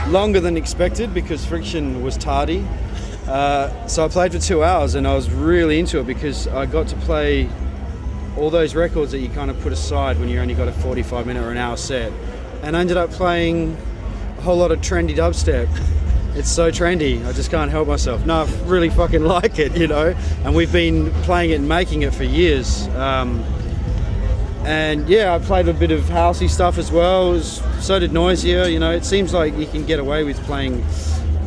Longer than expected because Friction was tardy. So I played for 2 hours and I was really into it because I got to play all those records that you kind of put aside when you only got a 45-minute or an hour set. And I ended up playing a whole lot of trendy dubstep. It's so trendy, I just can't help myself. No, I really fucking like it, you know. And we've been playing it and making it for years. And yeah, I played a bit of housey stuff as well. So did Noisier, you know. It seems like you can get away with playing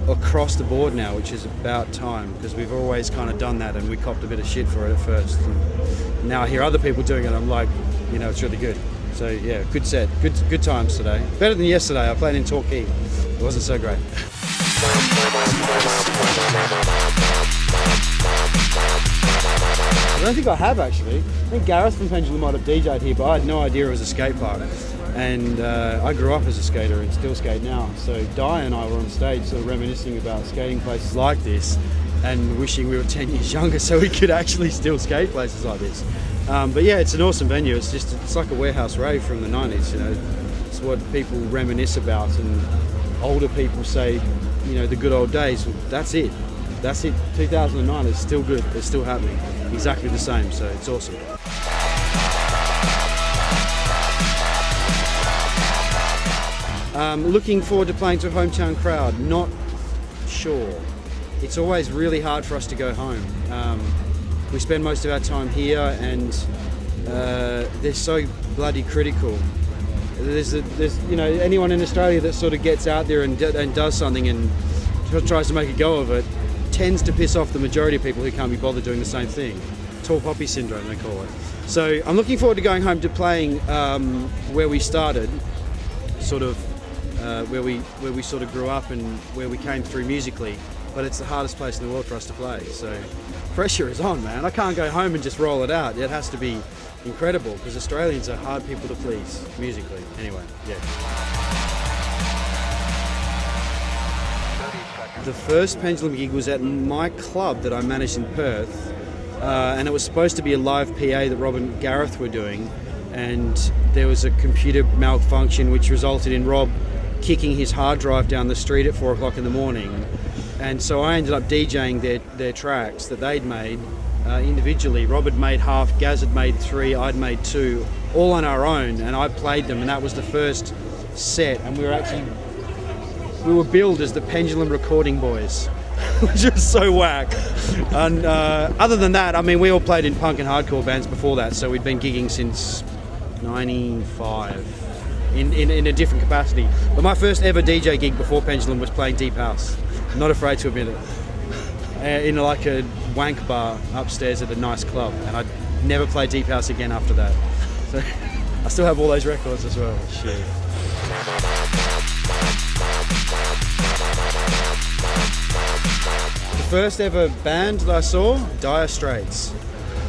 across the board now, which is about time, because we've always kind of done that and we copped a bit of shit for it at first. And now I hear other people doing it, I'm like, you know, it's really good. So yeah, good set, good times today. Better than yesterday. I played in Torquay. It wasn't so great. I don't think I have actually. I think Gareth from Pendulum might have DJ'd here, but I had no idea it was a skate park. And I grew up as a skater and still skate now. So Di and I were on stage sort of reminiscing about skating places like this and wishing we were 10 years younger so we could actually still skate places like this. But yeah, it's an awesome venue. It's like a warehouse rave from the 90s, you know. It's what people reminisce about and older people say, you know, the good old days. That's it. 2009 is still good. It's still happening. Exactly the same. So it's awesome. Looking forward to playing to a hometown crowd. Not sure. It's always really hard for us to go home. We spend most of our time here, and they're so bloody critical. There's you know, anyone in Australia that sort of gets out there and does something and tries to make a go of it tends to piss off the majority of people who can't be bothered doing the same thing. Tall poppy syndrome, they call it. So I'm looking forward to going home to playing where we started, sort of where we sort of grew up and where we came through musically. But it's the hardest place in the world for us to play. So pressure is on, man. I can't go home and just roll it out. It has to be incredible because Australians are hard people to please musically. Anyway, yeah. The first Pendulum gig was at my club that I managed in Perth, and it was supposed to be a live PA that Rob and Gareth were doing, and there was a computer malfunction which resulted in Rob kicking his hard drive down the street at 4 o'clock in the morning. And so I ended up DJing their tracks that they'd made individually. Rob had made half, Gaz had made 3, I'd made 2, all on our own, and I played them, and that was the first set, and we were billed as the Pendulum Recording Boys, which was so whack. And other than that, I mean, we all played in punk and hardcore bands before that, so we'd been gigging since 95 in a different capacity. But my first ever DJ gig before Pendulum was playing Deep House. I'm not afraid to admit it. In like a wank bar upstairs at a nice club, and I'd never play Deep House again after that. So I still have all those records as well. Shit. The first ever band that I saw, Dire Straits.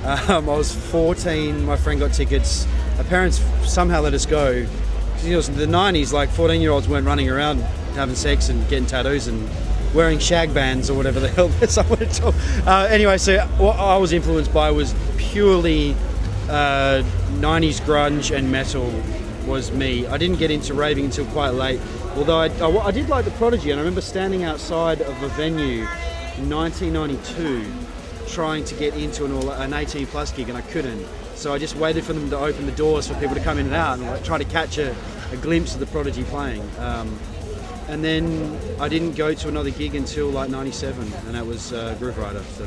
I was 14, my friend got tickets. My parents somehow let us go. You know, in the 90s, like 14-year-olds weren't running around having sex and getting tattoos and wearing shag bands or whatever the hell someone had told. Anyway, so what I was influenced by was purely 90s grunge and metal was me. I didn't get into raving until quite late, although I did like the Prodigy, and I remember standing outside of a venue in 1992 trying to get into an 18 plus gig, and I couldn't. So I just waited for them to open the doors for people to come in and out and like, try to catch a glimpse of the Prodigy playing. And then I didn't go to another gig until like 97, and that was Groove Rider. So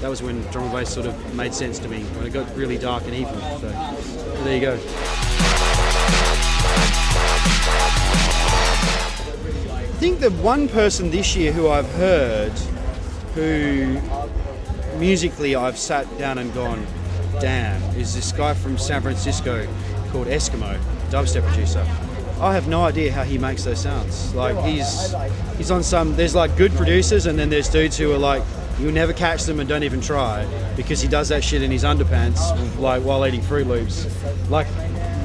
that was when drum and bass sort of made sense to me, when it got really dark and evil. So there you go. I think the one person this year who I've heard, who musically I've sat down and gone, damn, is this guy from San Francisco called Eskimo, dubstep producer. I have no idea how he makes those sounds. Like he's on some, there's like good producers, and then there's dudes who are like, you'll never catch them and don't even try, because he does that shit in his underpants, like while eating Fruit Loops, like,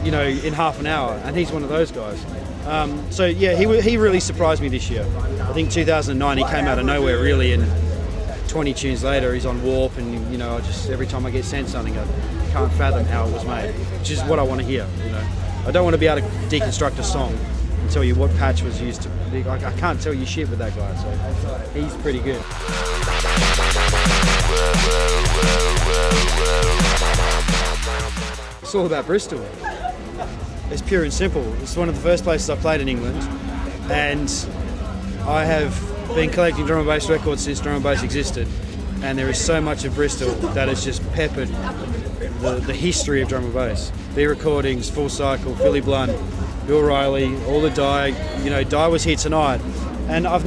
you know, in half an hour, and he's one of those guys. So yeah, he really surprised me this year. I think 2009 he came out of nowhere really, and 20 tunes later he's on Warp, and you know, every time I get sent something I can't fathom how it was made, which is what I want to hear, you know. I don't want to be able to deconstruct a song and tell you what patch was used to. I can't tell you shit with that guy, so he's pretty good. It's all about Bristol. It's pure and simple. It's one of the first places I played in England, and I have been collecting drum and bass records since drum and bass existed, and there is so much of Bristol that has just peppered the history of drum and bass. B Recordings, Full Cycle, Philly Blunt, Bill Riley, all the Die. Die was here tonight, and I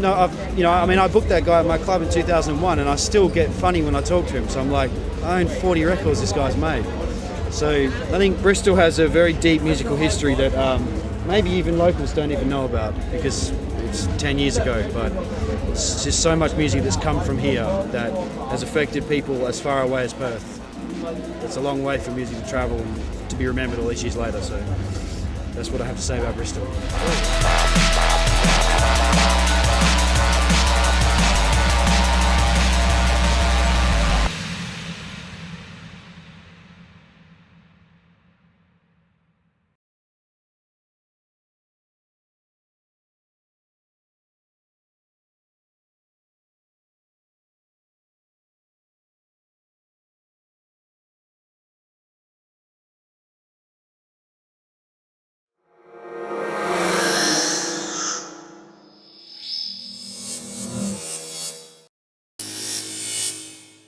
booked that guy at my club in 2001, and I still get funny when I talk to him. So I'm like, I own 40 records this guy's made. So I think Bristol has a very deep musical history that maybe even locals don't even know about because it's 10 years ago, but it's just so much music that's come from here that has affected people as far away as Perth. It's a long way for music to travel and to be remembered all these years later, so that's what I have to say about Bristol.